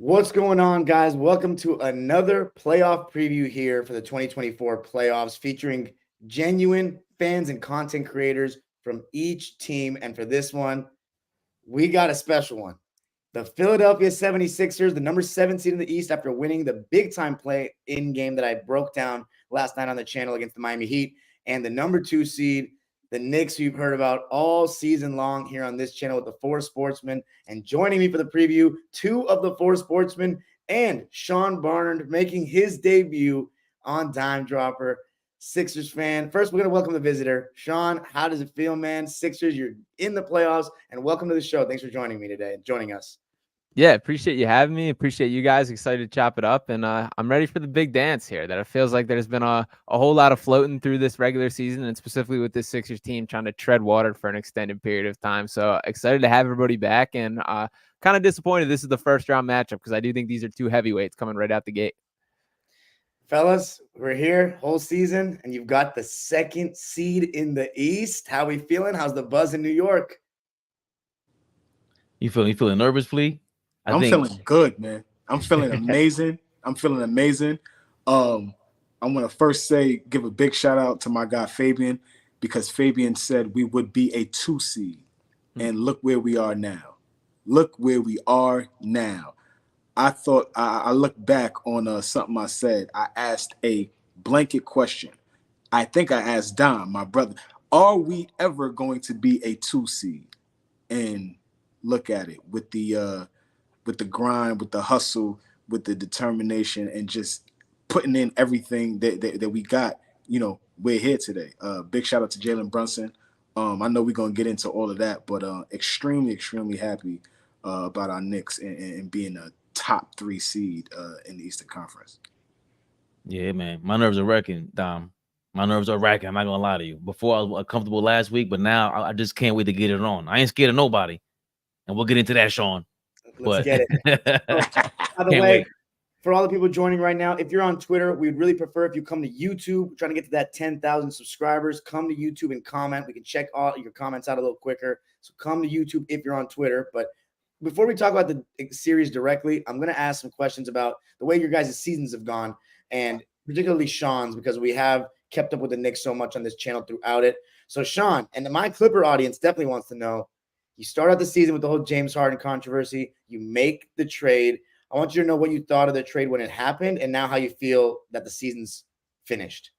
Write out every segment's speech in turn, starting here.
What's going on, guys? Welcome to another playoff preview here for the 2024 playoffs featuring genuine fans and content creators from each team. And for this one, we got a special one. The Philadelphia 76ers, the number 7 seed in the East after winning the big-time play-in game that I broke down last night on the channel against the Miami Heat, and the number 2 seed, the Knicks, who you've heard about all season long here on this channel with the 4 Sportsmen. And joining me for the preview, 2 of the 4 Sportsmen and Sean Barnard making his debut on Dime Dropper. Sixers fan. First, we're going to welcome the visitor. Sean, how does it feel, man? Sixers, you're in the playoffs, and welcome to the show. Thanks for joining me today, joining us. Yeah, appreciate you having me. Appreciate you guys. Excited to chop it up. And I'm ready for the big dance here. That it feels like there's been a whole lot of floating through this regular season, and specifically with this Sixers team trying to tread water for an extended period of time. So excited to have everybody back, and kind of disappointed this is the first round matchup because I do think these are two heavyweights coming right out the gate. Fellas, we're here whole season, and you've got the 2nd seed in the East. How we feeling? How's the buzz in New York? You feeling nervous, Flea? I'm feeling good, man. I'm feeling amazing. I'm feeling amazing. I want to first give a big shout out to my guy Fabian, because Fabian said we would be a 2 seed, and look where we are now. Look where we are now. I thought I looked back on something I said. I asked a blanket question. I think I asked Dom, my brother, are we ever going to be a 2 seed? And look at it with the grind, with the hustle, with the determination, and just putting in everything that we got. We're here today. Big shout out to Jaylen Brunson. I know we're gonna get into all of that, but extremely happy about our Knicks and being a top 3 seed in the Eastern Conference. Yeah, man. My nerves are wrecking, Dom. My nerves are racking. I'm not gonna lie to you. Before I was comfortable last week, but now I just can't wait to get it on. I ain't scared of nobody, and we'll get into that, Sean. Let's get it. By the way, for all the people joining right now, if you're on Twitter, we'd really prefer if you come to YouTube. We're trying to get to that 10,000 subscribers. Come to YouTube and comment. We can check all your comments out a little quicker. So come to YouTube if you're on Twitter. But before we talk about the series directly, I'm going to ask some questions about the way your guys' seasons have gone, and particularly Sean's, because we have kept up with the Knicks so much on this channel throughout it. So Sean, and my Clipper audience definitely wants to know, you start out the season with the whole James Harden controversy. You make the trade. I want you to know what you thought of the trade when it happened, and now how you feel that the season's finished.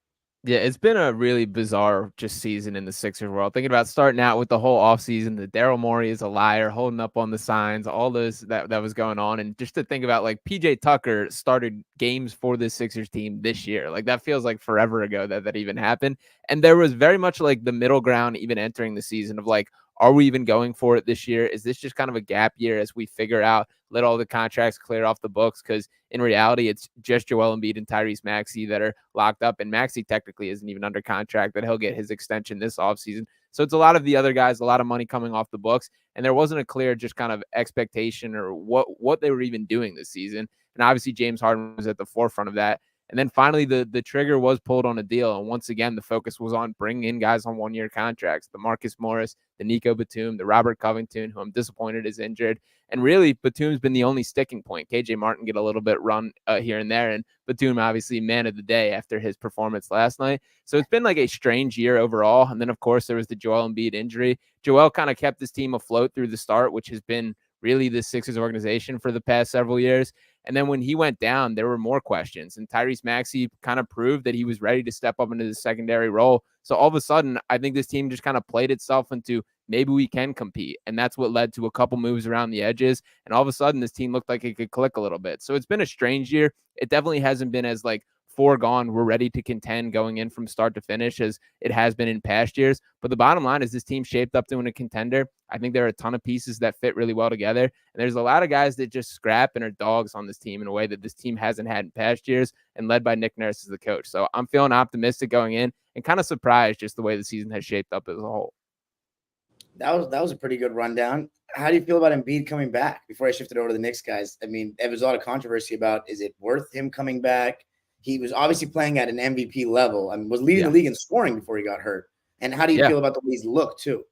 Yeah, it's been a really bizarre just season in the Sixers world. Thinking about starting out with the whole offseason, the Daryl Morey is a liar, holding up on the signs, all this that was going on. And just to think about, like, PJ Tucker started games for this Sixers team this year. Like, that feels like forever ago that even happened. And there was very much like the middle ground even entering the season of like, are we even going for it this year? Is this just kind of a gap year as we figure out, let all the contracts clear off the books? Because in reality, it's just Joel Embiid and Tyrese Maxey that are locked up. And Maxey technically isn't even under contract, but he'll get his extension this offseason. So it's a lot of the other guys, a lot of money coming off the books. And there wasn't a clear just kind of expectation or what they were even doing this season. And obviously, James Harden was at the forefront of that. And then finally, the trigger was pulled on a deal. And once again, the focus was on bringing in guys on one-year contracts. The Marcus Morris, the Nico Batum, the Robert Covington, who I'm disappointed is injured. And really, Batum's been the only sticking point. KJ Martin get a little bit run here and there. And Batum, obviously, man of the day after his performance last night. So it's been like a strange year overall. And then, of course, there was the Joel Embiid injury. Joel kind of kept his team afloat through the start, which has been really the Sixers organization for the past several years. And then when he went down, there were more questions. And Tyrese Maxey kind of proved that he was ready to step up into the secondary role. So all of a sudden, I think this team just kind of played itself into maybe we can compete. And that's what led to a couple moves around the edges. And all of a sudden, this team looked like it could click a little bit. So it's been a strange year. It definitely hasn't been as like foregone, we're ready to contend going in from start to finish as it has been in past years. But the bottom line is this team shaped up to win a contender. I think there are a ton of pieces that fit really well together. And there's a lot of guys that just scrap and are dogs on this team in a way that this team hasn't had in past years, and led by Nick Nurse as the coach. So I'm feeling optimistic going in and kind of surprised just the way the season has shaped up as a whole. That was a pretty good rundown. How do you feel about Embiid coming back before I shifted over to the Knicks guys? I mean, there was a lot of controversy about, is it worth him coming back? He was obviously playing at an MVP level and was leading the league in scoring before he got hurt. And how do you feel about the way he's looked too?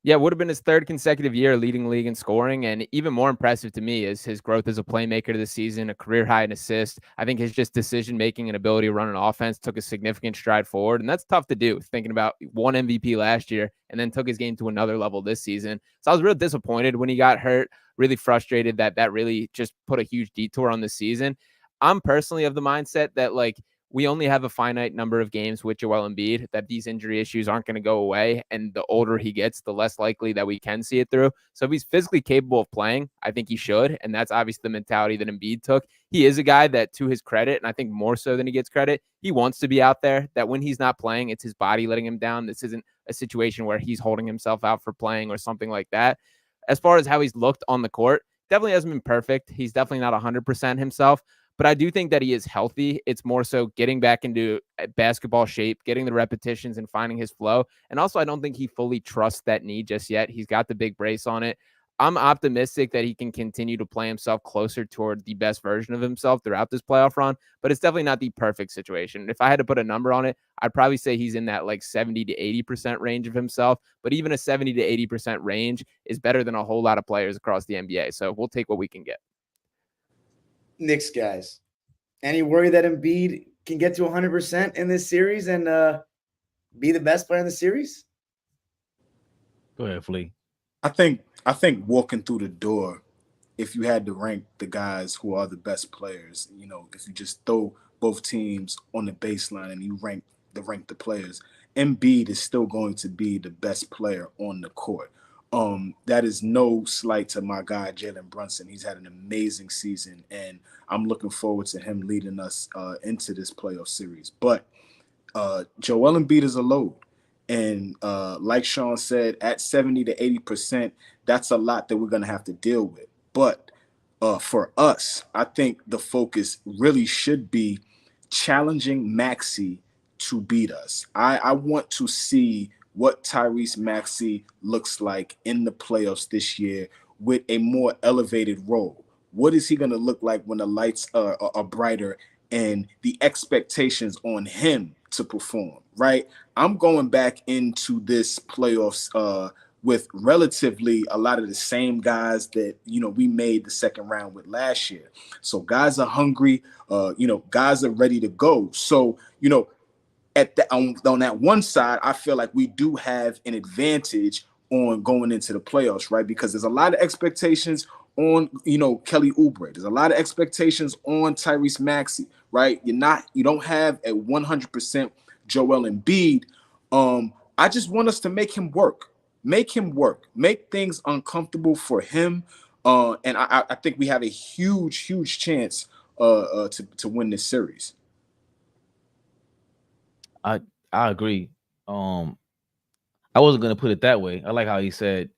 Yeah, it would have been his third consecutive year leading league in scoring. And even more impressive to me is his growth as a playmaker this season, a career high in assists. I think his just decision making and ability to run an offense took a significant stride forward. And that's tough to do, thinking about one MVP last year and then took his game to another level this season. So I was real disappointed when he got hurt, really frustrated that really just put a huge detour on the season. I'm personally of the mindset that, like, we only have a finite number of games with Joel Embiid, that these injury issues aren't going to go away. And the older he gets, the less likely that we can see it through. So if he's physically capable of playing, I think he should. And that's obviously the mentality that Embiid took. He is a guy that, to his credit, and I think more so than he gets credit, he wants to be out there, that when he's not playing, it's his body letting him down. This isn't a situation where he's holding himself out for playing or something like that. As far as how he's looked on the court, definitely hasn't been perfect. He's definitely not 100% himself. But I do think that he is healthy. It's more so getting back into basketball shape, getting the repetitions and finding his flow. And also, I don't think he fully trusts that knee just yet. He's got the big brace on it. I'm optimistic that he can continue to play himself closer toward the best version of himself throughout this playoff run, but it's definitely not the perfect situation. If I had to put a number on it, I'd probably say he's in that like 70 to 80% range of himself, but even a 70 to 80% range is better than a whole lot of players across the NBA. So we'll take what we can get. Knicks guys, any worry that Embiid can get to 100% in this series and be the best player in the series? Go ahead, Flea. I think walking through the door, if you had to rank the guys who are the best players, you know, if you just throw both teams on the baseline and you rank the players, Embiid is still going to be the best player on the court. That is no slight to my guy Jaylen Brunson. He's had an amazing season, and I'm looking forward to him leading us into this playoff series. But Joel Embiid is a load. And like Sean said, at 70 to 80%, that's a lot that we're going to have to deal with. But for us, I think the focus really should be challenging Maxey to beat us. I want to see what Tyrese Maxey looks like in the playoffs this year with a more elevated role. What is he going to look like when the lights are brighter and the expectations on him to perform, right? I'm going back into this playoffs with relatively a lot of the same guys that, you know, we made the second round with last year. So guys are hungry, guys are ready to go. So, you know, on that one side, I feel like we do have an advantage on going into the playoffs, right? Because there's a lot of expectations on, you know, Kelly Oubre. There's a lot of expectations on Tyrese Maxey, right? You don't have a 100% Joel Embiid. I just want us to make him work, make things uncomfortable for him. And I think we have a huge chance to win this series. I agree. I wasn't gonna put it that way. I like how he said,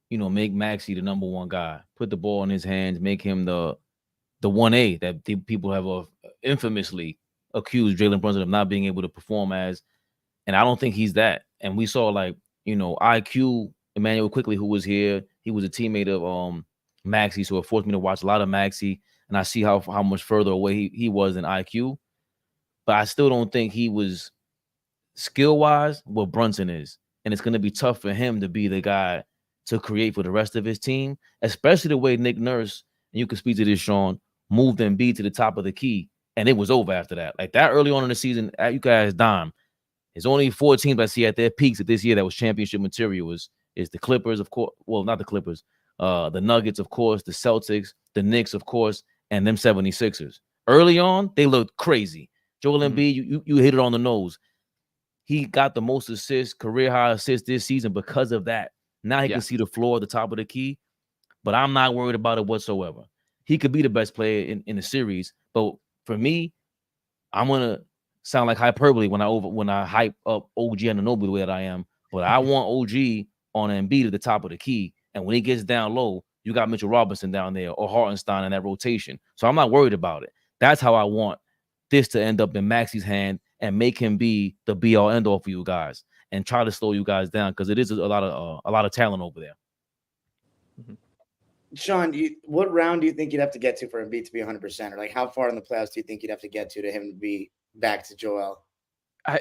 you know, make Maxey the number one guy, put the ball in his hands, make him the 1A that people have infamously accused Jaylen Brunson of not being able to perform as. And I don't think he's that. And we saw, like, you know, IQ Emmanuel Quickly, who was here. He was a teammate of Maxey, so it forced me to watch a lot of Maxey, and I see how much further away he was than IQ. But I still don't think he was skill-wise what Brunson is. And it's going to be tough for him to be the guy to create for the rest of his team, especially the way Nick Nurse, and you can speak to this, Sean, moved Embiid to the top of the key, and it was over after that. Like that early on in the season, you guys dime. There's only 4 teams I see at their peaks of this year that was championship material. Is the Clippers, of course. Well, not the Clippers. The Nuggets, of course. The Celtics. The Knicks, of course. And them 76ers. Early on, they looked crazy. Joel Embiid, you hit it on the nose. He got the most assists, career high assists this season because of that. Now he can see the floor at the top of the key, but I'm not worried about it whatsoever. He could be the best player in the series, but for me, I'm gonna sound like hyperbole when I hype up OG Anunoby the way that I am, but I want OG on Embiid at the top of the key, and when he gets down low, you got Mitchell Robinson down there or Hartenstein in that rotation. So I'm not worried about it. That's how I want this to end up in Maxey's hand and make him be the be-all end-all for you guys and try to slow you guys down because it is a lot of talent over there. Sean, what round do you think you'd have to get to for Embiid to be 100%? Or like how far in the playoffs do you think you'd have to get to him to be back to Joel?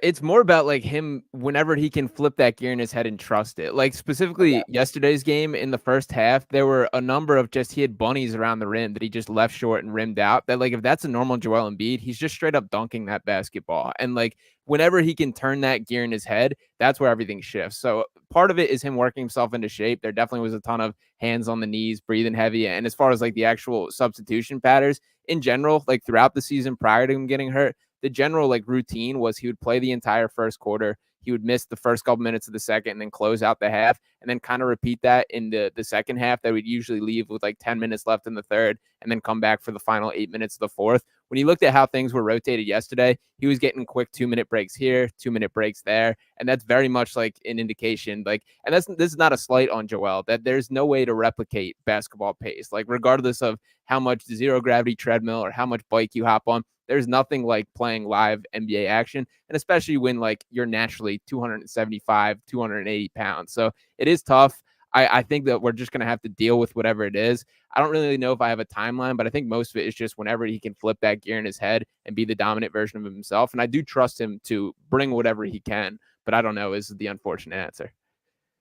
It's more about like him whenever he can flip that gear in his head and trust it. Like specifically yesterday's game in the first half, there were a number of he had bunnies around the rim that he just left short and rimmed out. That like if that's a normal Joel Embiid, he's just straight up dunking that basketball. And like whenever he can turn that gear in his head, that's where everything shifts. So part of it is him working himself into shape. There definitely was a ton of hands on the knees, breathing heavy. And as far as like the actual substitution patterns in general, like throughout the season prior to him getting hurt, the general like routine was he would play the entire first quarter. He would miss the first couple minutes of the second and then close out the half and then kind of repeat that in the second half that we'd usually leave with like 10 minutes left in the third and then come back for the final 8 minutes of the fourth. When you looked at how things were rotated yesterday, he was getting quick 2-minute breaks here, 2-minute breaks there. And that's very much like an indication like, and this is not a slight on Joel, that there's no way to replicate basketball pace. Like regardless of how much zero gravity treadmill or how much bike you hop on, there's nothing like playing live NBA action, and especially when like you're naturally 275, 280 pounds. So it is tough. I think that we're just going to have to deal with whatever it is. I don't really know if I have a timeline, but I think most of it is just whenever he can flip that gear in his head and be the dominant version of himself. And I do trust him to bring whatever he can, but I don't know is the unfortunate answer.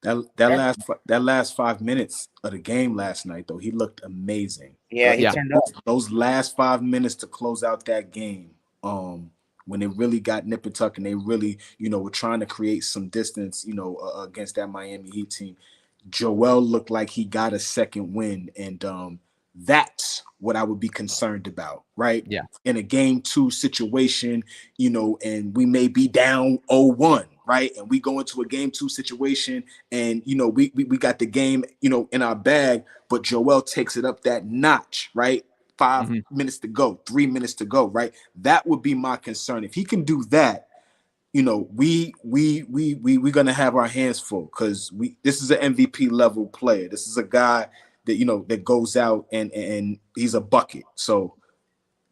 That last 5 minutes of the game last night, though, he looked amazing. Yeah, he turned up. Those last 5 minutes to close out that game, when they really got nip and tuck and they really, were trying to create some distance, against that Miami Heat team. Joel looked like he got a second win, and that's what I would be concerned about, right? Yeah. In a game 2 situation, and we may be down 0-1, right? And we go into a game 2 situation and, we got the game, in our bag, but Joel takes it up that notch, right? 5 minutes to go, 3 minutes to go, right? That would be my concern. If he can do that, we're gonna have our hands full because this is an MVP level player. This is a guy that that goes out and he's a bucket. So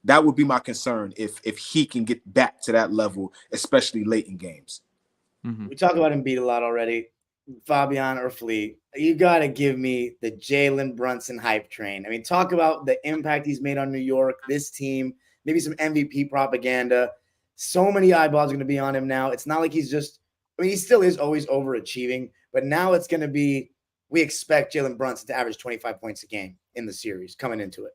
that would be my concern if he can get back to that level, especially late in games. We talk about Embiid a lot already. Fabian or Flea, you gotta give me the Jaylen Brunson hype train. I mean, talk about the impact he's made on New York, this team, maybe some MVP propaganda. So many eyeballs are going to be on him now. It's not like he's just – I mean, he still is always overachieving, but now it's going to be – we expect Jaylen Brunson to average 25 points a game in the series coming into it.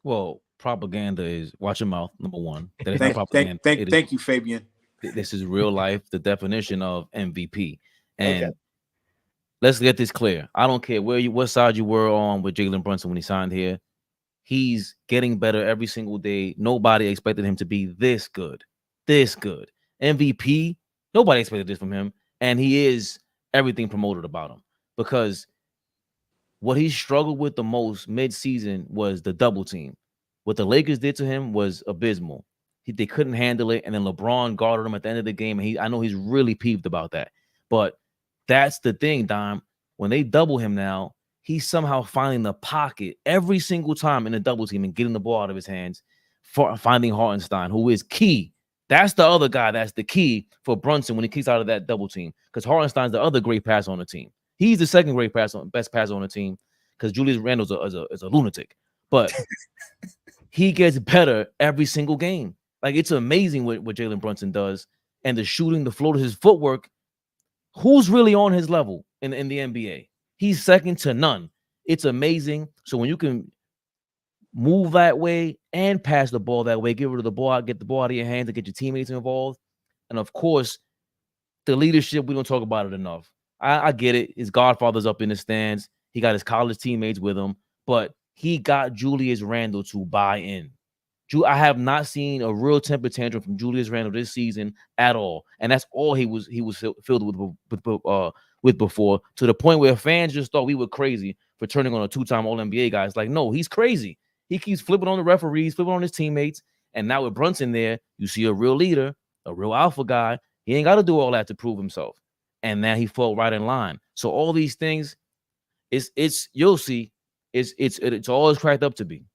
Well, propaganda is – watch your mouth, number one. That is Thank propaganda. Thank you, Fabian. This is real life, the definition of MVP. And let's get this clear. I don't care what side you were on with Jaylen Brunson when he signed here. He's getting better every single day. Nobody expected him to be this good. MVP, nobody expected this from him. And he is everything promoted about him because what he struggled with the most mid-season was the double team. What the Lakers did to him was abysmal. They couldn't handle it. And then LeBron guarded him at the end of the game. And I know he's really peeved about that. But that's the thing, Dime. When they double him now, he's somehow finding the pocket every single time in the double team and getting the ball out of his hands, for finding Hartenstein, who is key. That's the other guy that's the key for Brunson when he kicks out of that double team, because Hartenstein's the other great passer on the team. He's the second best passer on the team because Julius Randle is a lunatic. But he gets better every single game. Like, it's amazing what Jaylen Brunson does. And the shooting, the floaters, his footwork. Who's really on his level in the NBA? He's second to none. It's amazing. So when you can move that way and pass the ball that way, get rid of the ball, get the ball out of your hands and get your teammates involved. And of course, the leadership, we don't talk about it enough. I get it. His godfather's up in the stands. He got his college teammates with him, but he got Julius Randle to buy in. I have not seen a real temper tantrum from Julius Randle this season at all. And that's all he was filled with before, to the point where fans just thought we were crazy for turning on a 2-time All-NBA guy. It's like, no, he's crazy. He keeps flipping on the referees, flipping on his teammates. And now with Brunson there, you see a real leader, a real alpha guy. He ain't got to do all that to prove himself. And now he fell right in line. So all these things, it's you'll see, it's all it's cracked up to be.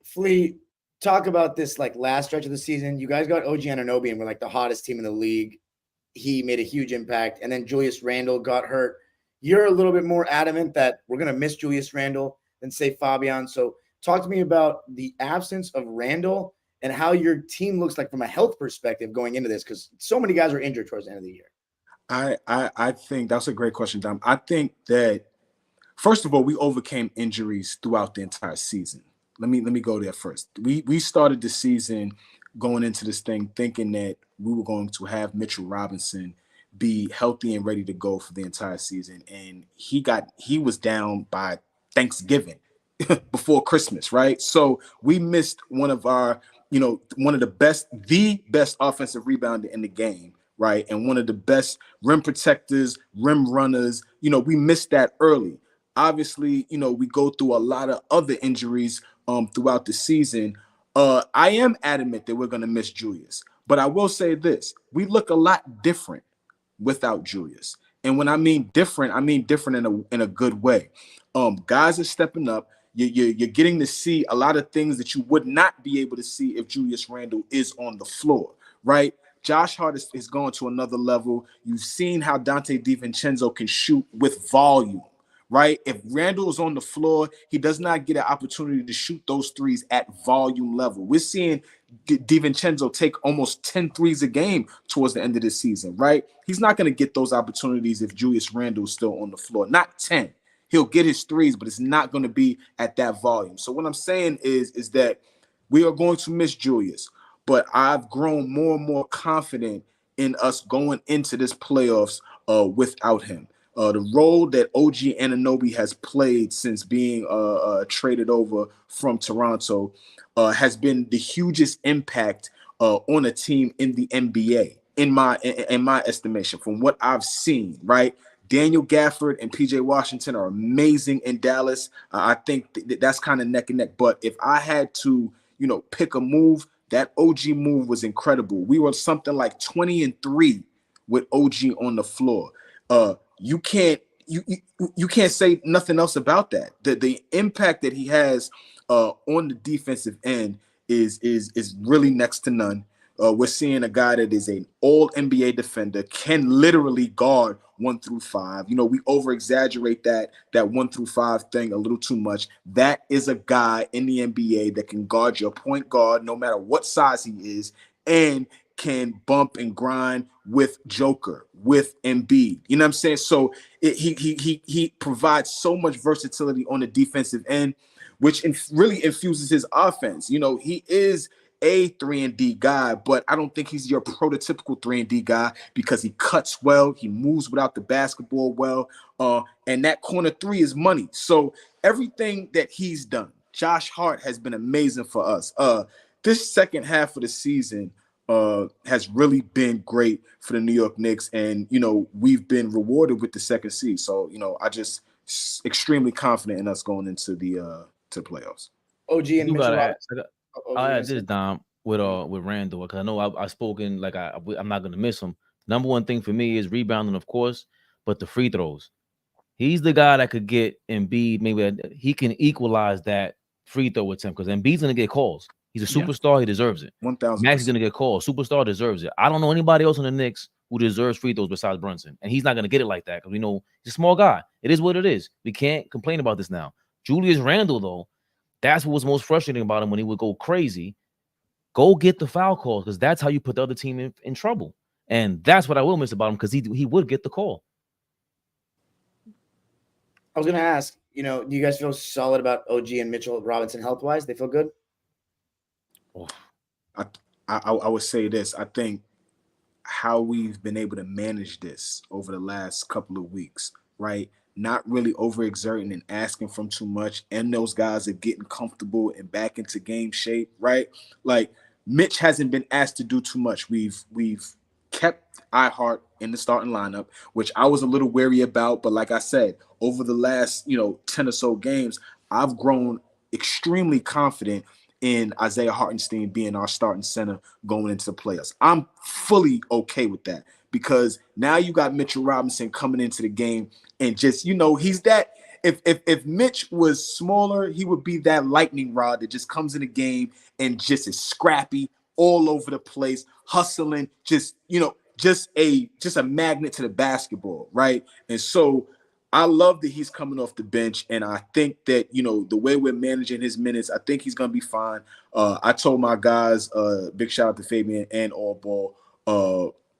Flea, talk about this like last stretch of the season. You guys got OG Anunoby and we're like the hottest team in the league. He made a huge impact. And then Julius Randle got hurt. You're a little bit more adamant that we're going to miss Julius Randle than say Fabian. So talk to me about the absence of Randle and how your team looks like from a health perspective going into this, because so many guys are injured towards the end of the year. I think that's a great question, Dom. I think that first of all, we overcame injuries throughout the entire season. Let me go there first. We started the season going into this thing thinking that we were going to have Mitchell Robinson be healthy and ready to go for the entire season, and he was down by Thanksgiving before Christmas, right? So we missed one of the best offensive rebounder in the game, right? And one of the best rim protectors, rim runners. We missed that early. Obviously, we go through a lot of other injuries throughout the season. I am adamant that we're going to miss Julius, but I will say this: we look a lot different without Julius. And when I mean different in a good way. Guys are stepping up. You're getting to see a lot of things that you would not be able to see if Julius Randle is on the floor, right? Josh Hart is going to another level. You've seen how Dante DiVincenzo can shoot with volume, right? If Randle is on the floor, he does not get an opportunity to shoot those threes at volume level. We're seeing DiVincenzo take almost 10 threes a game towards the end of the season, right? He's not going to get those opportunities if Julius Randle is still on the floor. Not 10. He'll get his threes, but it's not going to be at that volume. So what I'm saying is that we are going to miss Julius, but I've grown more and more confident in us going into this playoffs without him. The role that OG Anunoby has played since being traded over from Toronto has been the hugest impact on a team in the NBA, in my estimation, from what I've seen, right? Daniel Gafford and PJ Washington are amazing in Dallas. I think that's kind of neck and neck. But if I had to, pick a move, that OG move was incredible. We were something like 20-3 with OG on the floor. You can't say nothing else about that. The impact that he has on the defensive end is really next to none. We're seeing a guy that is an all NBA defender, can literally guard 1 through 5. We over exaggerate that 1 through 5 thing a little too much. That is a guy in the NBA that can guard your point guard no matter what size he is, and can bump and grind with Joker, with Embiid. You know what I'm saying? So he provides so much versatility on the defensive end, which really infuses his offense. He is a 3-and-D guy, but I don't think he's your prototypical 3-and-D guy because he cuts well, he moves without the basketball well, and that corner 3 is money. So everything that he's done, Josh Hart has been amazing for us. This second half of the season has really been great for the New York Knicks, and we've been rewarded with the second seed. So I just extremely confident in us going into the to playoffs. OG and Mitchell Robinson. I add this, Dom, with Randle, because I know I've spoken like I'm not going to miss him. Number one thing for me is rebounding, of course, but the free throws. He's the guy that could get Embiid. Maybe he can equalize that free throw attempt, because Embiid's going to get calls. He's a superstar. He deserves it. 1,000%. Max is going to get calls. Superstar deserves it. I don't know anybody else on the Knicks who deserves free throws besides Brunson, and he's not going to get it like that because we know he's a small guy. It is what it is. We can't complain about this now. Julius Randle, though, that's what was most frustrating about him when he would go crazy. Go get the foul calls, because that's how you put the other team in trouble. And that's what I will miss about him, because he would get the call. I was going to ask, do you guys feel solid about OG and Mitchell Robinson health-wise? They feel good? I would say this. I think how we've been able to manage this over the last couple of weeks, right? Not really overexerting and asking from too much, and those guys are getting comfortable and back into game shape, right? Like Mitch hasn't been asked to do too much. We've kept iHeart in the starting lineup, which I was a little wary about, but like I said, over the last 10 or so games, I've grown extremely confident in Isaiah Hartenstein being our starting center going into the playoffs. I'm fully okay with that, because now you got Mitchell Robinson coming into the game, and just, he's that. If Mitch was smaller, he would be that lightning rod that just comes in the game and just is scrappy all over the place, hustling, just a magnet to the basketball, right? And so I love that he's coming off the bench, and I think that, you know, the way we're managing his minutes, I think he's going to be fine. I told my guys, big shout out to Fabian and AllBall.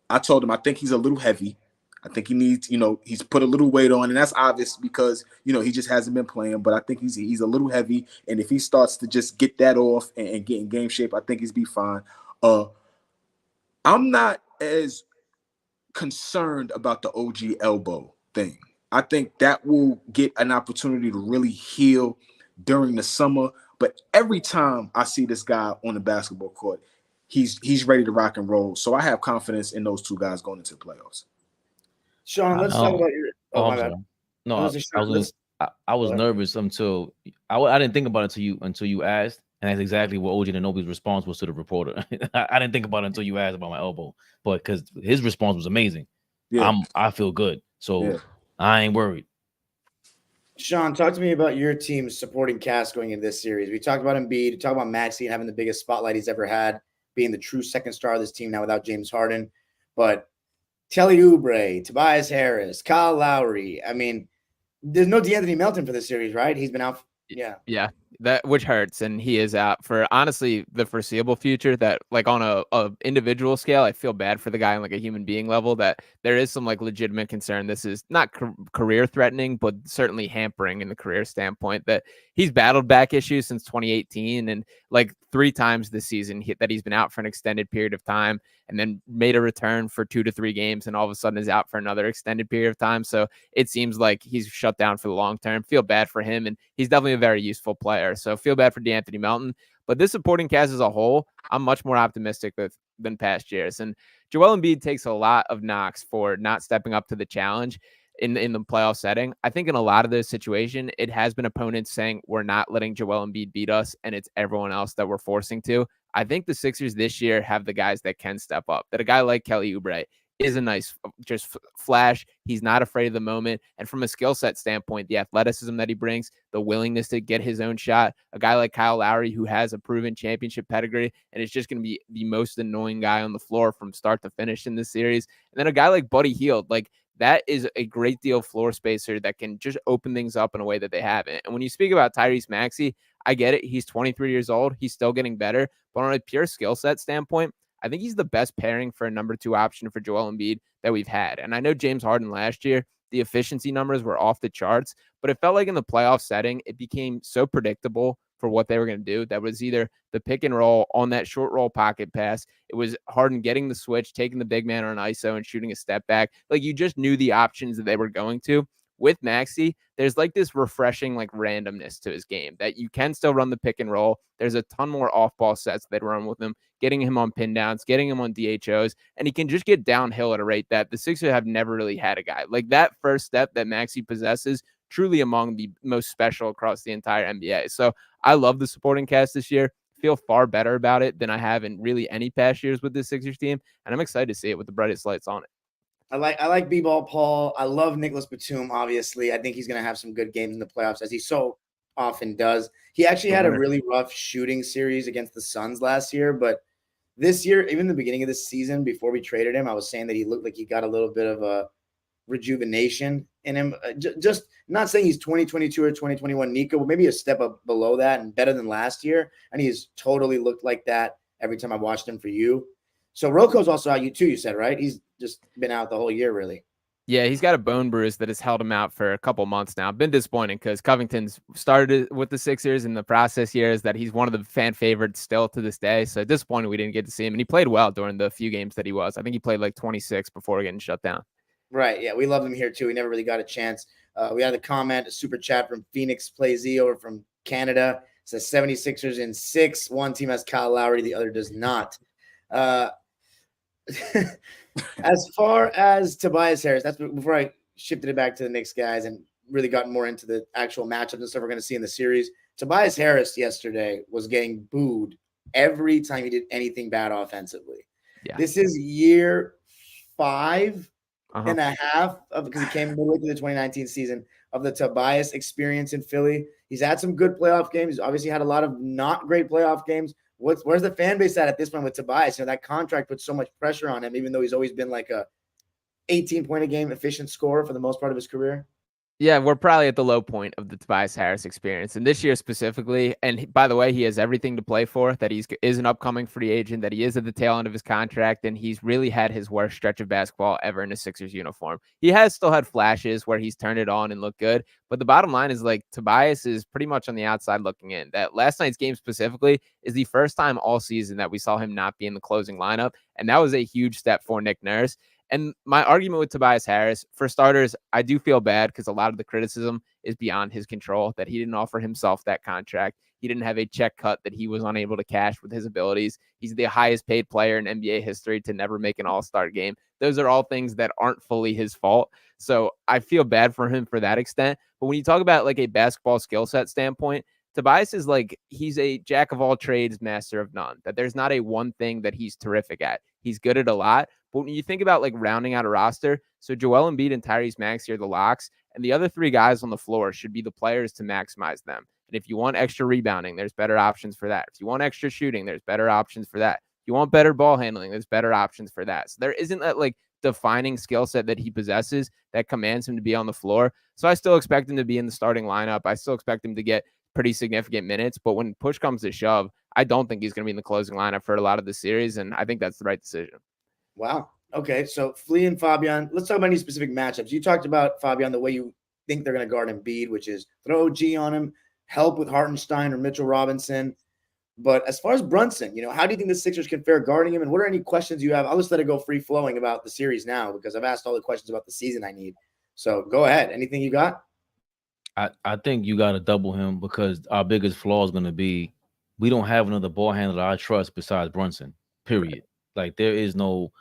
I told him I think he's a little heavy. I think he needs, you know, he's put a little weight on, and that's obvious because, you know, he just hasn't been playing. But I think he's a little heavy, and if he starts to just get that off and get in game shape, I think he's be fine. I'm not as concerned about the OG elbow thing. I think that will get an opportunity to really heal during the summer. But every time I see this guy on the basketball court, he's ready to rock and roll. So I have confidence in those two guys going into the playoffs. Sean, let's talk about your. Oh, my bad. No, I was nervous until I didn't think about it until you asked, and that's exactly what OG Anunoby's response was to the reporter. I didn't think about it until you asked about my elbow, but because his response was amazing. Yeah. I feel good, so I ain't worried. Sean, talk to me about your team's supporting cast going into this series. We talked about Embiid, we talked about Maxey and having the biggest spotlight he's ever had, being the true second star of this team now without James Harden. But Kelly Oubre, Tobias Harris, Kyle Lowry. I mean, there's no DeAnthony Melton for this series, right? He's been out. Yeah, that which hurts, and he is out for honestly the foreseeable future. That like on a individual scale, I feel bad for the guy on like a human being level. That there is some like legitimate concern. This is not career threatening, but certainly hampering in the career standpoint. That he's battled back issues since 2018, and like 3 times this season that he's been out for an extended period of time, and then made a return for 2 to 3 games, and all of a sudden is out for another extended period of time. So it seems like he's shut down for the long term. Feel bad for him, and he's definitely a very useful player. So feel bad for DeAnthony Melton. But this supporting cast as a whole, I'm much more optimistic than past years. And Joel Embiid takes a lot of knocks for not stepping up to the challenge in the playoff setting. I think in a lot of this situation, it has been opponents saying we're not letting Joel Embiid beat us, and it's everyone else that we're forcing to. I think the Sixers this year have the guys that can step up. That a guy like Kelly Oubre is a nice just flash. He's not afraid of the moment. And from a skill set standpoint, the athleticism that he brings, the willingness to get his own shot, a guy like Kyle Lowry who has a proven championship pedigree and is just going to be the most annoying guy on the floor from start to finish in this series. And then a guy like Buddy Hield, like that is a great deal floor spacer that can just open things up in a way that they haven't. And when you speak about Tyrese Maxey, I get it. He's 23 years old. He's still getting better. But on a pure skill set standpoint, I think he's the best pairing for a number 2 option for Joel Embiid that we've had. And I know James Harden last year, the efficiency numbers were off the charts, but it felt like in the playoff setting, it became so predictable for what they were going to do. That was either the pick and roll on that short roll pocket pass. It was Harden getting the switch, taking the big man on ISO and shooting a step back. Like you just knew the options that they were going to. With Maxey, there's like this refreshing like randomness to his game that you can still run the pick and roll. There's a ton more off-ball sets that run with him, getting him on pin downs, getting him on DHOs, and he can just get downhill at a rate that the Sixers have never really had a guy. Like that first step that Maxey possesses, truly among the most special across the entire NBA. So I love the supporting cast this year. Feel far better about it than I have in really any past years with this Sixers team, and I'm excited to see it with the brightest lights on it. I like B-Ball Paul. I love Nicholas Batum, obviously. I think he's going to have some good games in the playoffs, as he so often does. He actually had a really rough shooting series against the Suns last year, but this year, even the beginning of this season, before we traded him, I was saying that he looked like he got a little bit of a rejuvenation in him. Just not saying he's 2022 or 2021 Nico, but maybe a step up below that and better than last year. And he's totally looked like that every time I watched him for you. So Rocco's also out, you said, right? He's just been out the whole year, really. Yeah, he's got a bone bruise that has held him out for a couple months now. Been disappointing because Covington's started with the Sixers in the process years that he's one of the fan favorites still to this day. So disappointed we didn't get to see him. And he played well during the few games that he was. I think he played like 26 before getting shut down. Right. Yeah, we love him here too. He never really got a chance. We had a comment, a super chat from Phoenix Plays Z over from Canada. It says 76ers in 6. One team has Kyle Lowry, the other does not. As far as Tobias Harris, that's before I shifted it back to the Knicks guys and really got more into the actual matchups and stuff we're going to see in the series. Tobias Harris yesterday was getting booed every time he did anything bad offensively. Yeah. This is year 5 and a half because he came midway through the 2019 season of the Tobias experience in Philly. He's had some good playoff games. He's obviously had a lot of not great playoff games. Where's the fan base at this point with Tobias? You know, that contract puts so much pressure on him, even though he's always been like a 18-point a game efficient scorer for the most part of his career. Yeah, we're probably at the low point of the Tobias Harris experience. And this year specifically, and by the way, he has everything to play for, that is an upcoming free agent, that he is at the tail end of his contract, and he's really had his worst stretch of basketball ever in a Sixers uniform. He has still had flashes where he's turned it on and looked good, but the bottom line is like Tobias is pretty much on the outside looking in. That last night's game specifically is the first time all season that we saw him not be in the closing lineup, and that was a huge step for Nick Nurse. And my argument with Tobias Harris, for starters, I do feel bad because a lot of the criticism is beyond his control, that he didn't offer himself that contract. He didn't have a check cut that he was unable to cash with his abilities. He's the highest paid player in NBA history to never make an all-star game. Those are all things that aren't fully his fault. So I feel bad for him for that extent. But when you talk about like a basketball skill set standpoint, Tobias is like, he's a jack of all trades, master of none, that there's not a one thing that he's terrific at. He's good at a lot. But when you think about like rounding out a roster, so Joel Embiid and Tyrese Maxey are the locks, and the other three guys on the floor should be the players to maximize them. And if you want extra rebounding, there's better options for that. If you want extra shooting, there's better options for that. If you want better ball handling, there's better options for that. So there isn't that like defining skill set that he possesses that commands him to be on the floor. So I still expect him to be in the starting lineup. I still expect him to get pretty significant minutes, but when push comes to shove, I don't think he's going to be in the closing lineup for a lot of the series, and I think that's the right decision. Wow. Okay, so Flea and Fabian, let's talk about any specific matchups. You talked about, Fabian, the way you think they're going to guard Embiid, which is throw OG on him, help with Hartenstein or Mitchell Robinson. But as far as Brunson, how do you think the Sixers can fare guarding him? And what are any questions you have? I'll just let it go free-flowing about the series now because I've asked all the questions about the season I need. So go ahead. Anything you got? I think you got to double him because our biggest flaw is going to be we don't have another ball handler I trust besides Brunson, period. Like there's no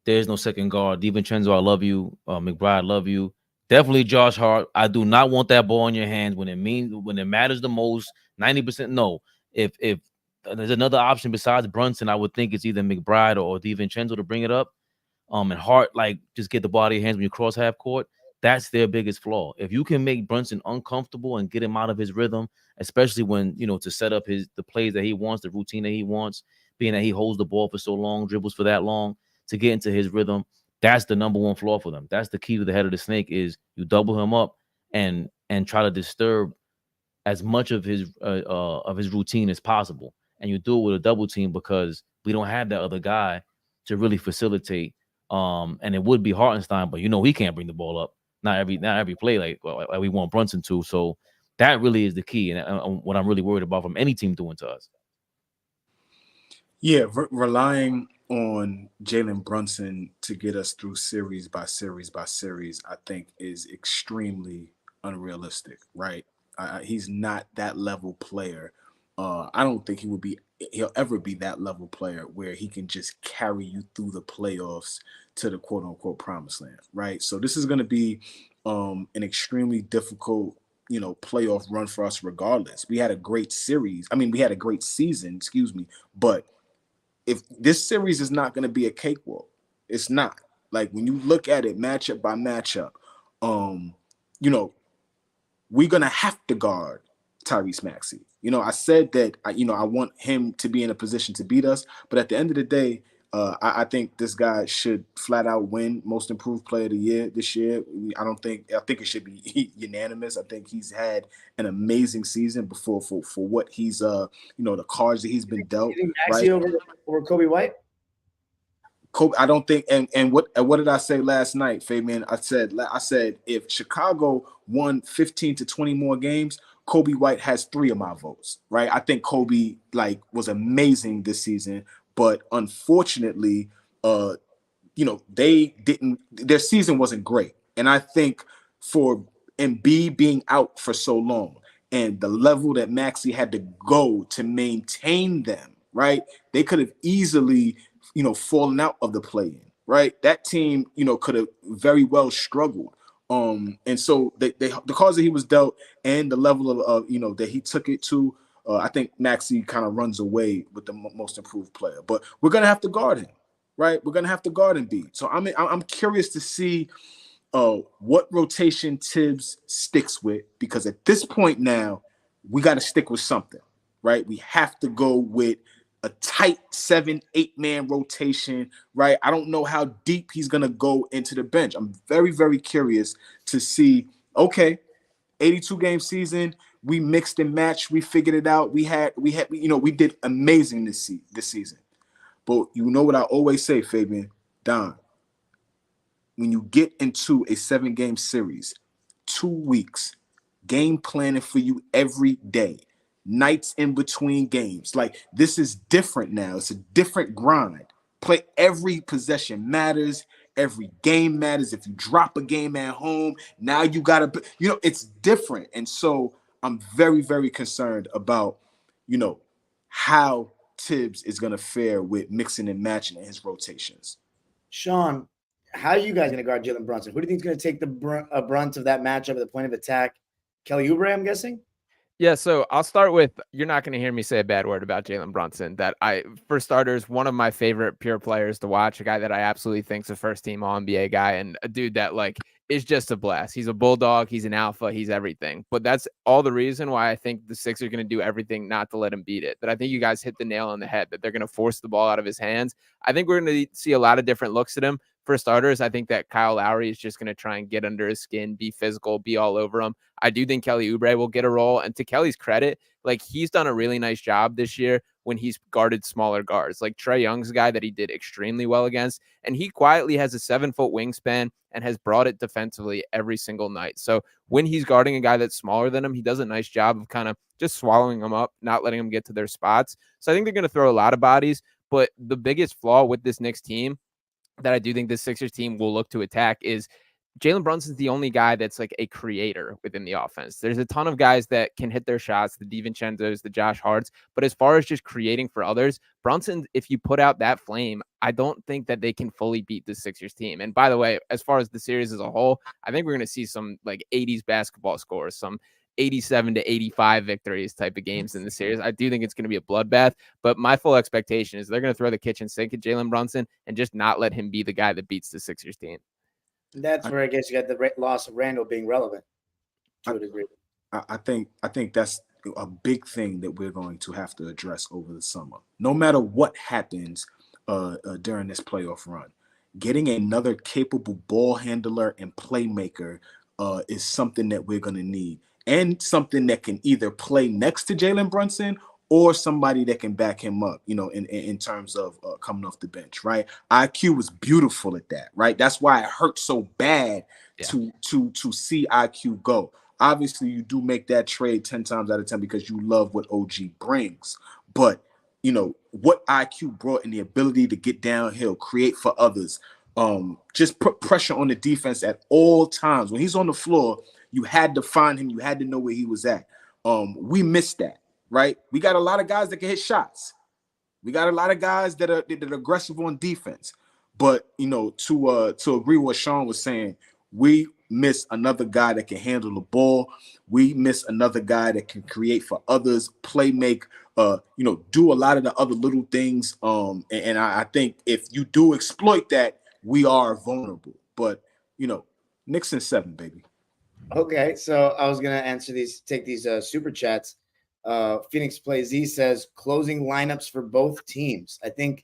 second guard. DiVincenzo, I love you. McBride, love you. Definitely Josh Hart. I do not want that ball in your hands when it matters the most. 90% no. If there's another option besides Brunson, I would think it's either McBride or DiVincenzo to bring it up. And Hart, like, just get the ball in your hands when you cross half court. That's their biggest flaw. If you can make Brunson uncomfortable and get him out of his rhythm, especially when, to set up the plays that he wants, the routine that he wants, being that he holds the ball for so long, dribbles for that long, to get into his rhythm, that's the number one flaw for them. That's the key to the head of the snake is you double him up and try to disturb as much of his routine as possible. And you do it with a double team because we don't have that other guy to really facilitate. And it would be Hartenstein, but he can't bring the ball up. Not every play like we want Brunson to. So that really is the key, and what I'm really worried about from any team doing to us. Yeah, relying on Jaylen Brunson to get us through series by series by series, I think is extremely unrealistic, right? He's not that level player. I don't think he'll ever be that level player where he can just carry you through the playoffs to the quote unquote promised land, right? So this is going to be an extremely difficult, playoff run for us regardless. We had a great season, but if this series is not going to be a cakewalk, it's not. Like when you look at it matchup by matchup, we're going to have to guard Tyrese Maxey. I said that, I want him to be in a position to beat us. But at the end of the day, I think this guy should flat out win Most Improved Player of the Year this year. I think it should be unanimous. I think he's had an amazing season for what he's, the cards that he's been dealt. Maxey over Kobe White? Kobe, I don't think, and what did I say last night, Fabian? I said if Chicago won 15 to 20 more games, Kobe White has 3 of my votes, right? I think Kobe was amazing this season, but unfortunately, their season wasn't great. And I think for Embiid being out for so long and the level that Maxey had to go to maintain them, right? They could have easily, fallen out of the play-in, right? That team, could have very well struggled. And so the cards that he was dealt and the level of that he took it to, I think Maxey kind of runs away with the Most Improved Player. But we're gonna have to guard him, right? We're gonna have to guard Embiid. So I'm curious to see what rotation Tibbs sticks with, because at this point now we got to stick with something, right? We have to go with a tight 7-8 man rotation, right? I don't know how deep he's gonna go into the bench. I'm very, very curious to see Okay, 82 game season. We mixed and matched. We figured it out. We did amazing this season. But you know what I always say, Fabian, Don, when you get into a 7-game series, 2 weeks, game planning for you every day, nights in between games. Like, this is different now. It's a different grind. Play every possession matters. Every game matters. If you drop a game at home, now you got to, it's different. And so I'm very, very concerned about, how Tibbs is going to fare with mixing and matching in his rotations. Sean, how are you guys going to guard Jaylen Brunson? Who do you think is going to take the brunt of that matchup at the point of attack? Kelly Oubre, I'm guessing? Yeah, so I'll start with, you're not going to hear me say a bad word about Jaylen Brunson. For starters, one of my favorite pure players to watch, a guy that I absolutely think is a first-team All-NBA guy, and a dude that, is just a blast. He's a bulldog. He's an alpha. He's everything. But that's all the reason why I think the Sixers are going to do everything not to let him beat it. But I think you guys hit the nail on the head, that they're going to force the ball out of his hands. I think we're going to see a lot of different looks at him. For starters, I think that Kyle Lowry is just going to try and get under his skin, be physical, be all over him. I do think Kelly Oubre will get a role. And to Kelly's credit, he's done a really nice job this year when he's guarded smaller guards. Like Trae Young's a guy that he did extremely well against. And he quietly has a 7-foot wingspan and has brought it defensively every single night. So when he's guarding a guy that's smaller than him, he does a nice job of kind of just swallowing them up, not letting them get to their spots. So I think they're going to throw a lot of bodies. But the biggest flaw with this Knicks team that I do think this Sixers team will look to attack is Jaylen Brunson's the only guy that's a creator within the offense. There's a ton of guys that can hit their shots, the DiVincenzo's, the Josh Harts, but as far as just creating for others, Brunson, if you put out that flame, I don't think that they can fully beat the Sixers team. And by the way, as far as the series as a whole, I think we're going to see some 80s basketball scores, some 87-85 victories type of games in the series. I do think it's going to be a bloodbath, but my full expectation is they're going to throw the kitchen sink at Jaylen Brunson and just not let him be the guy that beats the Sixers team. That's where I guess you got the loss of Randall being relevant to a degree. I think that's a big thing that we're going to have to address over the summer. No matter what happens during this playoff run, getting another capable ball handler and playmaker is something that we're going to need, and something that can either play next to Jaylen Brunson or somebody that can back him up, in terms of coming off the bench, right? IQ was beautiful at that, right? That's why it hurt so bad to see IQ go. Obviously, you do make that trade 10 times out of 10 because you love what OG brings. But, what IQ brought in the ability to get downhill, create for others, just put pressure on the defense at all times. When he's on the floor, you had to find him. You had to know where he was at. We missed that. Right, we got a lot of guys that can hit shots. We got a lot of guys that are aggressive on defense. But to agree with what Sean was saying, we miss another guy that can handle the ball. We miss another guy that can create for others, play make, do a lot of the other little things. And I think if you do exploit that, we are vulnerable. But Knicks in 7, baby. Okay, so I was gonna take these super chats. Phoenix Play Z says closing lineups for both teams. I think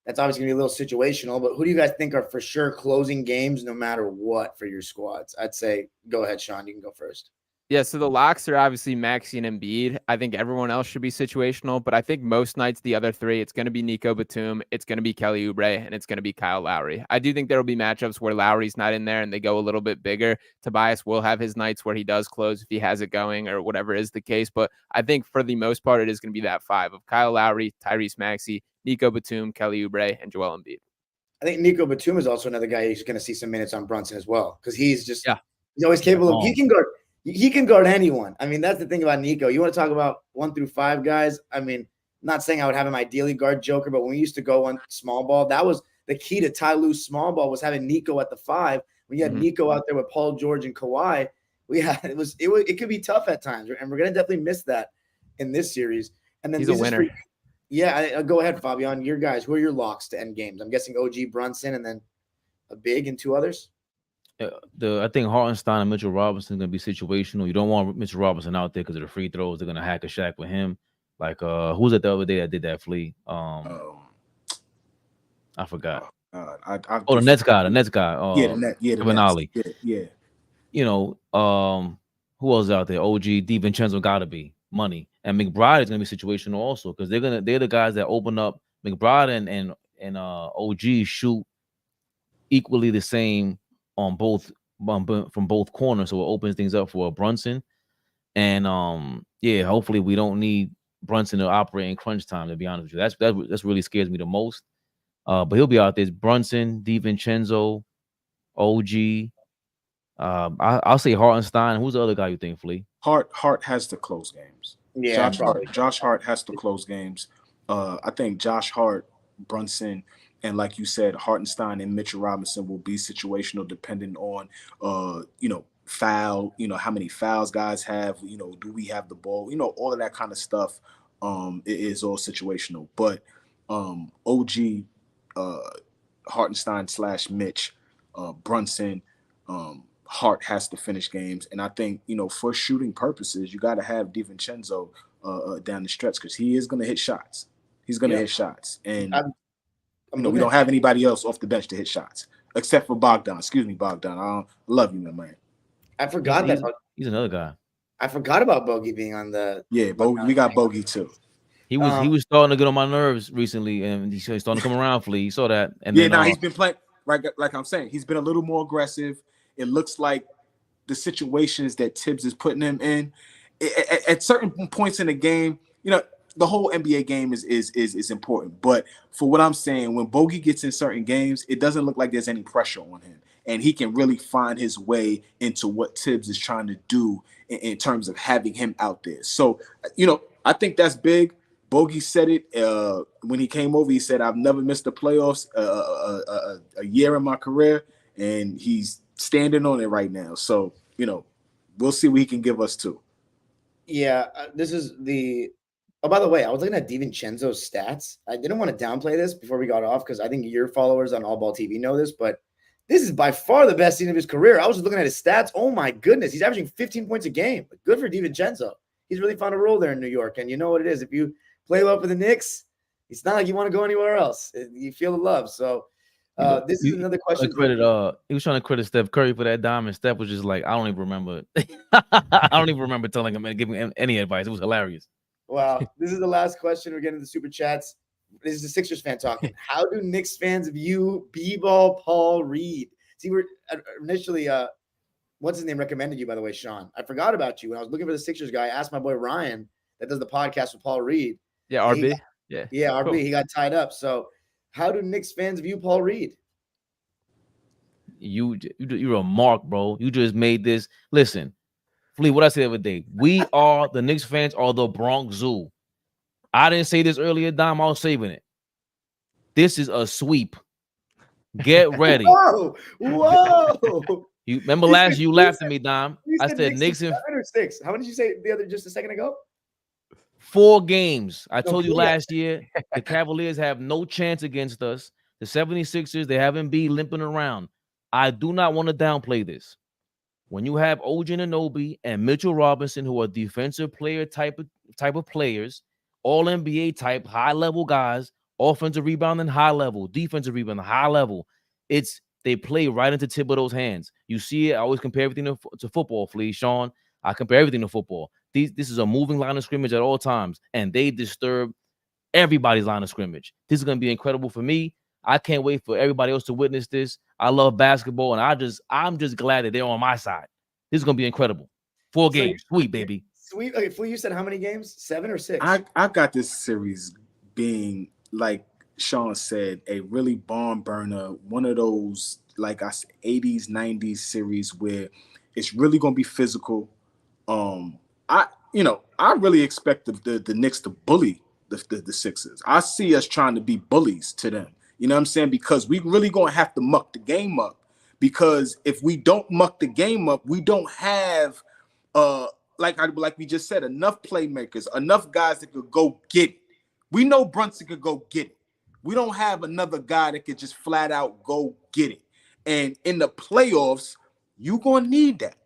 that's obviously gonna be a little situational, but who do you guys think are for sure closing games no matter what for your squads? I'd say go ahead, Sean. You can go first. Yeah, so the locks are obviously Maxey and Embiid. I think everyone else should be situational, but I think most nights, the other three, it's going to be Nico Batum, it's going to be Kelly Oubre, and it's going to be Kyle Lowry. I do think there will be matchups where Lowry's not in there and they go a little bit bigger. Tobias will have his nights where he does close if he has it going or whatever is the case, but I think for the most part, it is going to be that 5 of Kyle Lowry, Tyrese Maxey, Nico Batum, Kelly Oubre, and Joel Embiid. I think Nico Batum is also another guy who's going to see some minutes on Brunson as well because he's always capable of he can guard anyone. I mean, that's the thing about Nico. You want to talk about 1 through 5 guys? I mean, I'm not saying I would have him ideally guard Joker, but when we used to go on small ball, that was the key to Ty Lue's small ball was having Nico at the 5. When you had Nico out there with Paul George and Kawhi, it could be tough at times, and we're gonna definitely miss that in this series. And then he's a winner. Go ahead, Fabian. Your guys, who are your locks to end games? I'm guessing OG Brunson and then a big and 2 others. I think Hartenstein and Mitchell Robinson are going to be situational. You don't want Mitchell Robinson out there because of the free throws. They're going to hack a Shaq with him. Like, who was it the other day that did that flea? I forgot. The Nets guy. The Nets. Benali. Yeah. you know, who else out there? OG, DiVincenzo gotta be money, and McBride is gonna be situational also because they're the guys that open up. McBride and OG shoot equally the same on both from both corners, so it opens things up for Brunson. And yeah, hopefully we don't need Brunson to operate in crunch time. To be honest with you, that's really scares me the most. But he'll be out there. It's Brunson, DiVincenzo, OG. I'll say Hartenstein. Who's the other guy you think, Flea? Hart has to close games. Yeah, Josh Hart has to close games. I think Josh Hart, Brunson, and like you said, Hartenstein and Mitchell Robinson will be situational depending on foul, how many fouls guys have, do we have the ball, all of that kind of stuff. It is all situational. But OG, Hartenstein / Mitch, Brunson, Hart has to finish games. And I think, for shooting purposes, you got to have DiVincenzo down the stretch because he is going to hit shots. He's going to hit shots. And, we don't have anybody else off the bench to hit shots except for Bogdan. Excuse me, Bogdan. I love you, man. I forgot he's another guy. I forgot about Bogey being on the. Yeah, we got Bogey too. He was starting to get on my nerves recently, and he's starting to come around. Flea, you saw that. And he's been playing right. Like I'm saying, he's been a little more aggressive. It looks like the situations that Tibbs is putting him in at certain points in the game. The whole NBA game is important, but for what I'm saying, when Bogey gets in certain games, it doesn't look like there's any pressure on him, and he can really find his way into what Tibbs is trying to do in terms of having him out there. So, I think that's big. Bogey said it when he came over. He said, "I've never missed the playoffs a year in my career," and he's standing on it right now. So, we'll see what he can give us too. Yeah, this is the. Oh, by the way, I was looking at DiVincenzo's stats. I didn't want to downplay this before we got off because I think your followers on AllBall TV know this, but this is by far the best season of his career. I was just looking at his stats. Oh my goodness, he's averaging 15 points a game. Good for DiVincenzo. He's really found a role there in New York, and you know what it is. If you play well for the Knicks, it's not like you want to go anywhere else. You feel the love. So this is another question. He was trying to credit Steph Curry for that diamond. Steph was just like, I don't even remember. I don't even remember telling him and giving him any advice. It was hilarious. Wow. This is the last question. We're getting to the super chats. This is the Sixers fan talking. How do Knicks fans view B-ball Paul Reed? See, we're initially, what's his name recommended you, by the way, Sean? I forgot about you. When I was looking for the Sixers guy, I asked my boy Ryan that does the podcast with Paul Reed. Yeah, RB. RB. Cool. He got tied up. So how do Knicks fans view Paul Reed? You're a mark, bro. You just made this. Listen. Flea, what I said the other day, the Knicks fans are the Bronx Zoo. I didn't say this earlier, Dom. I was saving it. This is a sweep. Get ready. Whoa. You remember last year you laughed at me, Dom. I said Knicks and 7 or 6. How many did you say the other just a second ago? 4 games. I told you last year the Cavaliers have no chance against us. The 76ers, they have Embiid limping around. I do not want to downplay this. When you have OG Anunoby and Mitchell Robinson, who are defensive player type of players, all NBA type, high level guys, offensive rebounding, high level, defensive rebounding, high level. They play right into Thibodeau's hands. You see it. I always compare everything to football, Flea, Sean. I compare everything to football. This is a moving line of scrimmage at all times, and they disturb everybody's line of scrimmage. This is going to be incredible for me. I can't wait for everybody else to witness this. I love basketball, and I'm just glad that they're on my side. This is gonna be incredible. 4 games, sweet baby. Sweet. Okay, Flea, you said how many games? 7 or 6? I got this series being, like Sean said, a really barn burner. One of those, like I said, 80s, 90s series where it's really gonna be physical. I really expect the Knicks to bully the Sixers. I see us trying to be bullies to them. You know what I'm saying? Because we really going to have to muck the game up. Because if we don't muck the game up, we don't have, like we just said, enough playmakers, enough guys that could go get it. We know Brunson could go get it. We don't have another guy that could just flat out go get it. And in the playoffs, you're going to need that.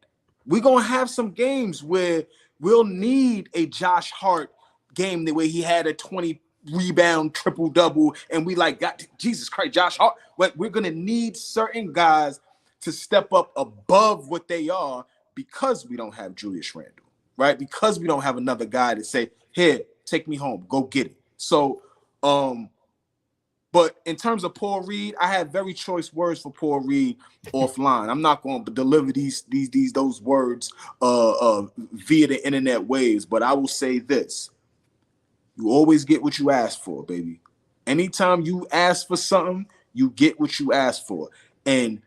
We're going to have some games where we'll need a Josh Hart game the way he had a 20 rebound triple double, and we got Jesus Christ, Josh Hart. We're gonna need certain guys to step up above what they are because we don't have Julius Randle, right? Because we don't have another guy to say, here, take me home, go get it. So, but in terms of Paul Reed, I had very choice words for Paul Reed offline. I'm not going to deliver those words via the internet waves, but I will say this. You always get what you ask for, baby. Anytime you ask for something, you get what you ask for. And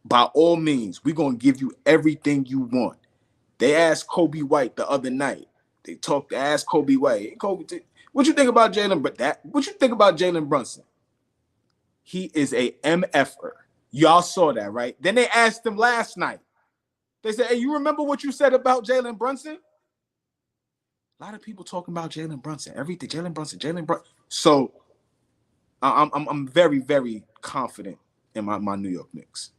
by all means, we're going to give you everything you want. They asked Kobe White the other night. They asked Kobe White, hey, Kobe, what you think about Jaylen? What you think about Jaylen Brunson? He is a MFer. Y'all saw that, right? Then they asked him last night. They said, hey, you remember what you said about Jaylen Brunson? A lot of people talking about Jaylen Brunson. Everything, Jaylen Brunson. So I'm very, very confident in my New York Knicks.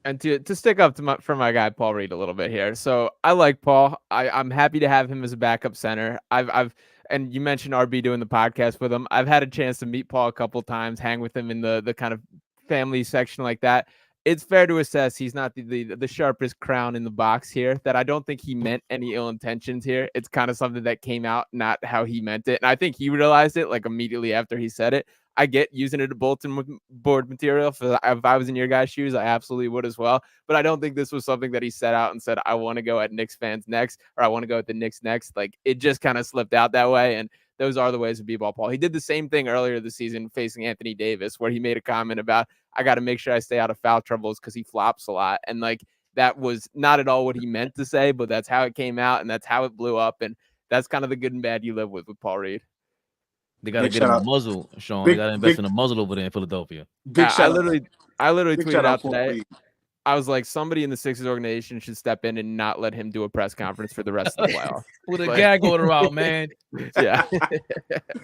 And to stick up for my guy Paul Reed a little bit here. So I like Paul. I'm happy to have him as a backup center. And you mentioned RB doing the podcast with him. I've had a chance to meet Paul a couple times, hang with him in the kind of family section like that. It's fair to assess he's not the sharpest crown in the box here, that I don't think he meant any ill intentions here. It's kind of something that came out, not how he meant it. And I think he realized it like immediately after he said it. I get using it as bulletin board material. If I was in your guys' shoes, I absolutely would as well. But I don't think this was something that he set out and said, I want to go at Knicks fans next, or I want to go at the Knicks next. Like, it just kind of slipped out that way. And those are the ways of b-ball Paul. He did the same thing earlier this season facing Anthony Davis, where he made a comment about, I got to make sure I stay out of foul troubles because he flops a lot. And like, that was not at all what he meant to say, but that's how it came out and that's how it blew up. And that's kind of the good and bad you live with Paul Reed. They got to get him a muzzle, Sean. They got to invest in a muzzle over there in Philadelphia. I literally tweeted out today. I was like, somebody in the Sixers organization should step in and not let him do a press conference for the rest of the playoffs. With a gag going around, man. Yeah.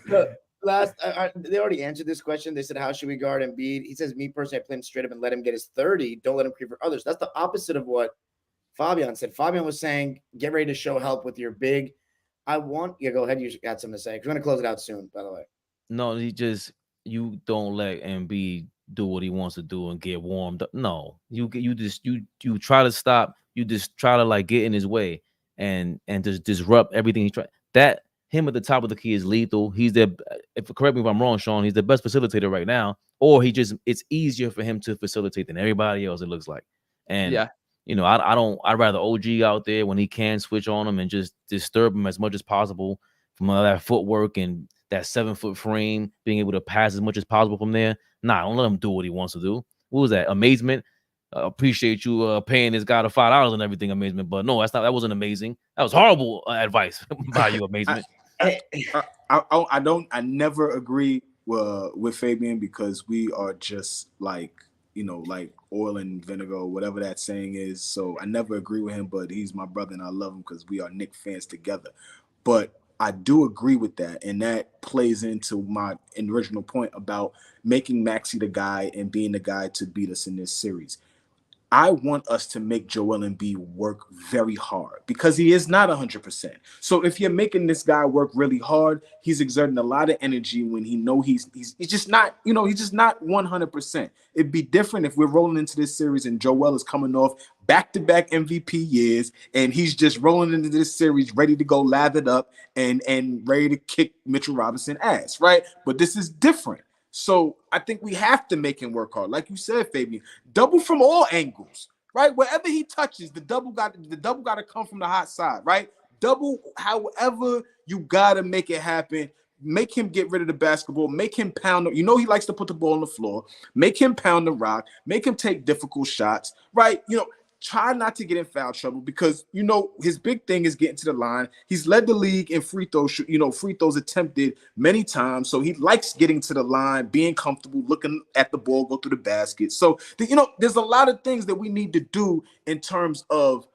They already answered this question. They said, how should we guard Embiid? He says, me personally, I play him straight up and let him get his 30. Don't let him creep for others. That's the opposite of what Fabian said. Fabian was saying, get ready to show help with your big. Go ahead. You got something to say. We're going to close it out soon, by the way. No, you don't let Embiid do what he wants to do and get warmed up. No, you try to stop. You just try to like get in his way and just disrupt everything he tries. That him at the top of the key is lethal. He's correct me if I'm wrong, Sean. He's the best facilitator right now, or it's easier for him to facilitate than everybody else. It looks like, and yeah. I'd rather OG out there when he can switch on him and just disturb him as much as possible from that footwork and that 7-foot frame, being able to pass as much as possible from there. Nah, don't let him do what he wants to do. What was that? Amazement. Appreciate you paying this guy the $5 and everything, Amazement. But no, that wasn't amazing. That was horrible advice by you, Amazement. I never agree with Fabian because we are just like oil and vinegar, or whatever that saying is. So I never agree with him, but he's my brother and I love him because we are Knicks fans together. But I do agree with that, and that plays into my original point about making Maxey the guy and being the guy to beat us in this series. I want us to make Joel Embiid work very hard because he is not 100%. So if you're making this guy work really hard, he's exerting a lot of energy when he know he's just not, he's just not 100%. It'd be different if we're rolling into this series and Joel is coming off back-to-back MVP years and he's just rolling into this series ready to go lathered up and ready to kick Mitchell Robinson ass, right? But this is different. So I think we have to make him work hard. Like you said, Fabian, double from all angles, right? Wherever he touches, the double got to come from the hot side, right? Double, however you got to make it happen. Make him get rid of the basketball. Make him pound. He likes to put the ball on the floor. Make him pound the rock. Make him take difficult shots, right? Try not to get in foul trouble because, his big thing is getting to the line. He's led the league in free throws, free throws attempted many times. So he likes getting to the line, being comfortable, looking at the ball, go through the basket. So, there's a lot of things that we need to do in terms of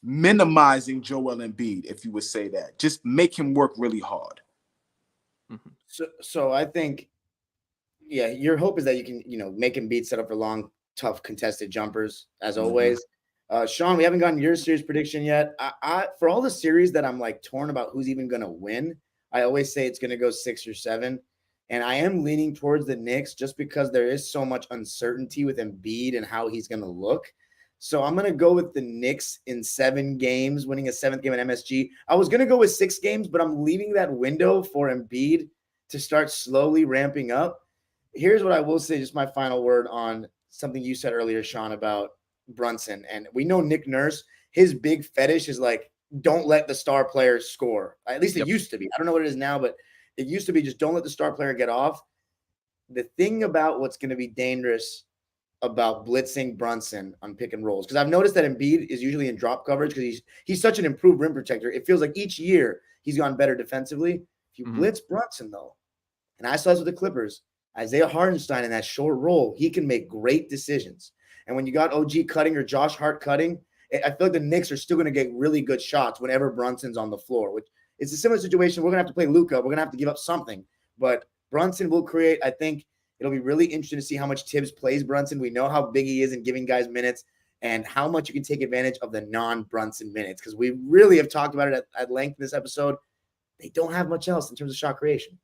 minimizing Joel Embiid, if you would say that. Just make him work really hard. Mm-hmm. So I think, your hope is that you can, make Embiid set up for long, tough contested jumpers as always. Sean, we haven't gotten your series prediction yet. I for all the series that I'm like torn about who's even going to win, I always say it's going to go 6 or 7. And I am leaning towards the Knicks just because there is so much uncertainty with Embiid and how he's going to look. So I'm going to go with the Knicks in 7 games, winning a 7th game at MSG. I was going to go with 6 games, but I'm leaving that window for Embiid to start slowly ramping up. Here's what I will say, just my final word on something you said earlier, Sean, about Brunson. And we know Nick Nurse, his big fetish is like, don't let the star players score. At least it used to be. I don't know what it is now, but it used to be just don't let the star player get off. The thing about what's going to be dangerous about blitzing Brunson on pick and rolls, because I've noticed that Embiid is usually in drop coverage because he's such an improved rim protector. It feels like each year he's gone better defensively. If you blitz Brunson, though, and I saw this with the Clippers, Isaiah Hartenstein in that short roll, he can make great decisions. And when you got OG cutting or Josh Hart cutting, I feel like the Knicks are still going to get really good shots whenever Brunson's on the floor, which is a similar situation. We're going to have to play Luka. We're going to have to give up something. But Brunson will create, I think it'll be really interesting to see how much Tibbs plays Brunson. We know how big he is in giving guys minutes and how much you can take advantage of the non-Brunson minutes, because we really have talked about it at length in this episode. They don't have much else in terms of shot creation.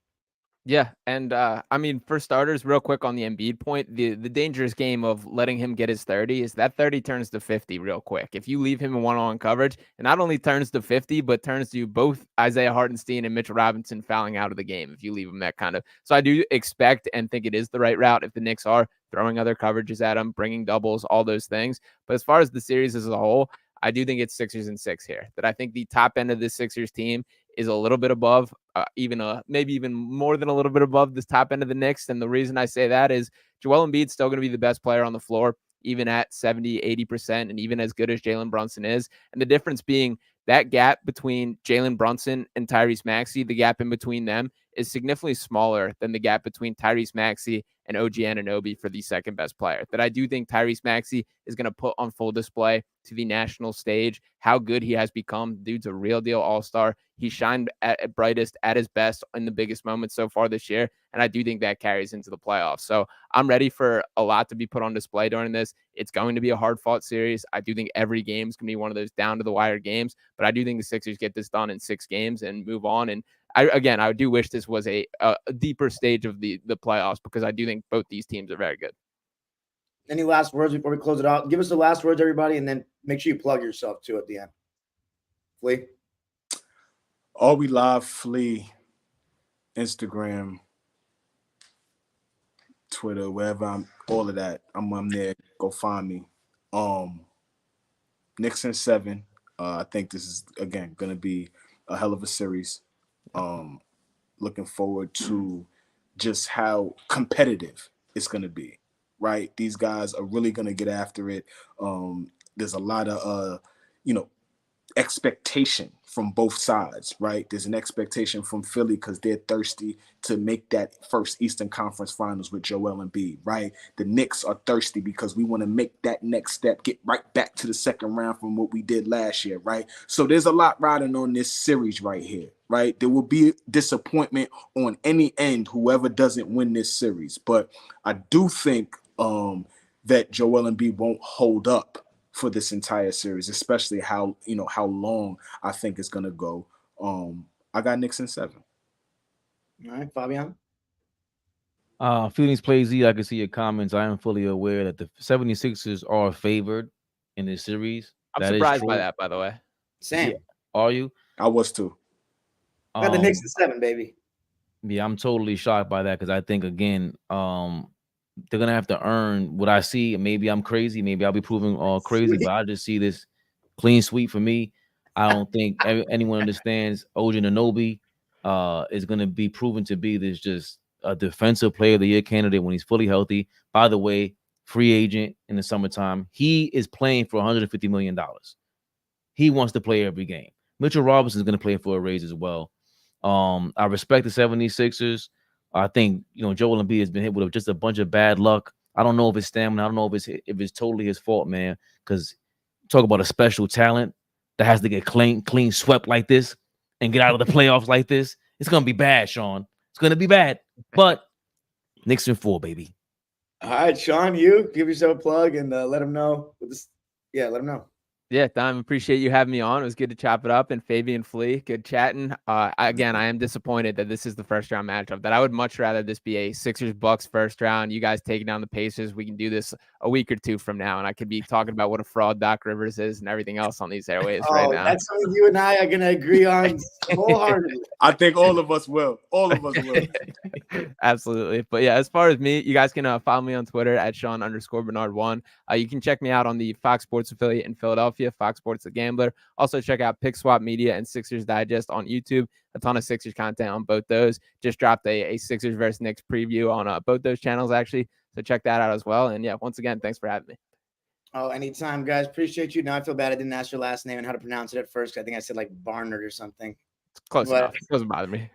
Yeah, and I mean, for starters, real quick on the Embiid point, the dangerous game of letting him get his 30 is that 30 turns to 50 real quick. If you leave him in one-on-one coverage, it not only turns to 50, but turns to both Isaiah Hartenstein and Mitchell Robinson fouling out of the game if you leave him that kind of. So I do expect and think it is the right route if the Knicks are throwing other coverages at him, bringing doubles, all those things. But as far as the series as a whole, I do think it's Sixers and 6 here. That I think the top end of this Sixers team is a little bit above, maybe even more than a little bit above this top end of the Knicks. And the reason I say that is Joel Embiid's still going to be the best player on the floor, even at 70, 80%, and even as good as Jaylen Brunson is. And the difference being that gap between Jaylen Brunson and Tyrese Maxey, the gap in between them is significantly smaller than the gap between Tyrese Maxey and OG Anunoby for the second best player. That I do think Tyrese Maxey is going to put on full display to the national stage how good he has become. Dude's a real deal all-star. He shined at brightest, at his best in the biggest moments so far this year, and I do think that carries into the playoffs. So I'm ready for a lot to be put on display during this. It's going to be a hard-fought series. I do think every game is going to be one of those down-to-the-wire games, but I do think the Sixers get this done in 6 games and move on. And I do wish this was a deeper stage of the playoffs, because I do think both these teams are very good. Any last words before we close it out? Give us the last words, everybody, and then make sure you plug yourself too at the end. Flea? All We Live, Flea, Instagram, Twitter, wherever I'm, all of that. I'm there. Go find me. Knicks in 7. I think this is, again, going to be a hell of a series. Looking forward to just how competitive it's going to be, right? These guys are really going to get after it. There's a lot of, expectation from both sides, right? There's an expectation from Philly because they're thirsty to make that first Eastern Conference Finals with Joel Embiid, right? The Knicks are thirsty because we want to make that next step, get right back to the second round from what we did last year, right? So there's a lot riding on this series right here, right? There will be disappointment on any end, whoever doesn't win this series. But I do think that Joel Embiid won't hold up for this entire series, especially how long I think it's gonna go. I got Knicks in 7. All right, Fabian. Feelings Play Z, I can see your comments. I am fully aware that the 76ers are favored in this series. I'm surprised by that, by the way. Sam. Yeah. Are you? I was too. Got the Knicks in 7, baby. Yeah, I'm totally shocked by that, because I think, again, they're gonna have to earn what I see. Maybe I'm crazy. Maybe I'll be proven crazy, but I just see this clean sweep for me. I don't think anyone understands OG Anunoby is gonna be proven to be this just a defensive player of the year candidate when he's fully healthy. By the way, free agent in the summertime. He is playing for $150 million. He wants to play every game. Mitchell Robinson is gonna play for a raise as well. I respect the 76ers. I think, Joel Embiid has been hit with just a bunch of bad luck. I don't know if it's stamina. I don't know if it's totally his fault, man. Because talk about a special talent that has to get clean swept like this and get out of the playoffs like this. It's gonna be bad, Sean. It's gonna be bad. But Knicks in 4, baby. All right, Sean, you give yourself a plug and let them know. Let them know. Yeah, Dime, appreciate you having me on. It was good to chop it up. And Fabian Flea, good chatting. Again, I am disappointed that this is the first round matchup. That I would much rather this be a Sixers-Bucks first round. You guys taking down the Pacers. We can do this a week or two from now, and I could be talking about what a fraud Doc Rivers is and everything else on these airwaves right now. That's something you and I are going to agree on wholeheartedly. I think all of us will. All of us will. Absolutely. But yeah, as far as me, you guys can follow me on Twitter at Sean_Bernard1. You can check me out on the Fox Sports affiliate in Philadelphia, Fox Sports The Gambler. Also check out Pick Swap Media and Sixers Digest on YouTube. A ton of Sixers content on both those. Just dropped a Sixers versus Knicks preview on both those channels, actually. So check that out as well. And yeah, once again, thanks for having me. Oh, anytime, guys. Appreciate you. Now I feel bad I didn't ask your last name and how to pronounce it at first. I think I said like Barnard or something. It's close enough. It doesn't bother me.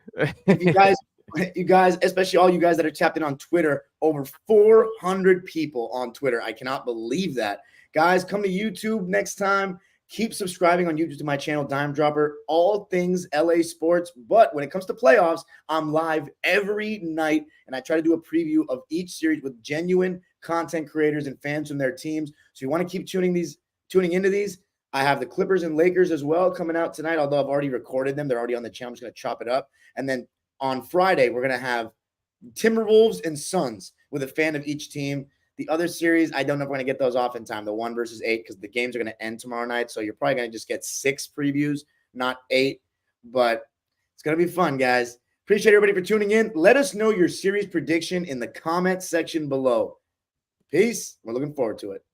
You guys, especially all you guys that are tapped in on Twitter, over 400 people on Twitter. I cannot believe that. Guys, come to YouTube next time. Keep subscribing on YouTube to my channel, Dime Dropper, all things LA sports. But when it comes to playoffs, I'm live every night, and I try to do a preview of each series with genuine content creators and fans from their teams. So you want to keep tuning into these. I have the Clippers and Lakers as well coming out tonight, although I've already recorded them. They're already on the channel. I'm just going to chop it up. And then on Friday, we're going to have Timberwolves and Suns with a fan of each team. The other series, I don't know if we're going to get those off in time, the 1 versus 8, because the games are going to end tomorrow night. So you're probably going to just get 6 previews, not 8. But it's going to be fun, guys. Appreciate everybody for tuning in. Let us know your series prediction in the comment section below. Peace. We're looking forward to it.